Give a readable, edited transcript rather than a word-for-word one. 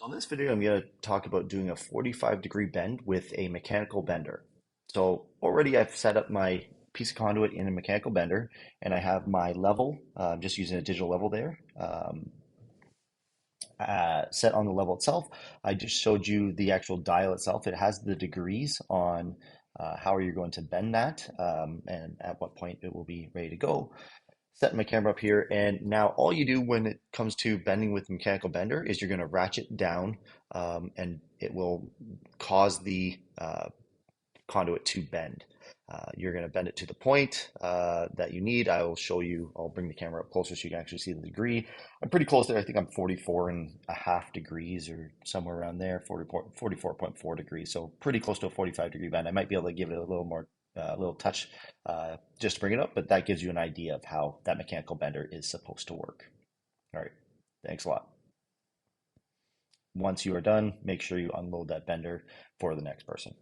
So in this video, I'm going to talk about doing a 45-degree bend with a mechanical bender. So already I've set up my piece of conduit in a mechanical bender, and I have my level, I'm just using a digital level there, set on the level itself. I just showed you the actual dial itself. It has the degrees on how you're going to bend that, and at what point it will be ready to go. Set my camera up here, and now all you do when it comes to bending with mechanical bender is you're going to ratchet down, and it will cause the conduit to bend. You're going to bend it to the point that you need. I will show you, I'll bring the camera up closer so you can actually see the degree. I'm pretty close there. I think I'm 44 and a half degrees or somewhere around there, 44.4 degrees. So pretty close to a 45-degree bend. I might be able to give it a little more, little touch just to bring it up, but that gives you an idea of how that mechanical bender is supposed to work. All right, thanks a lot. Once you are done, make sure you unload that bender for the next person.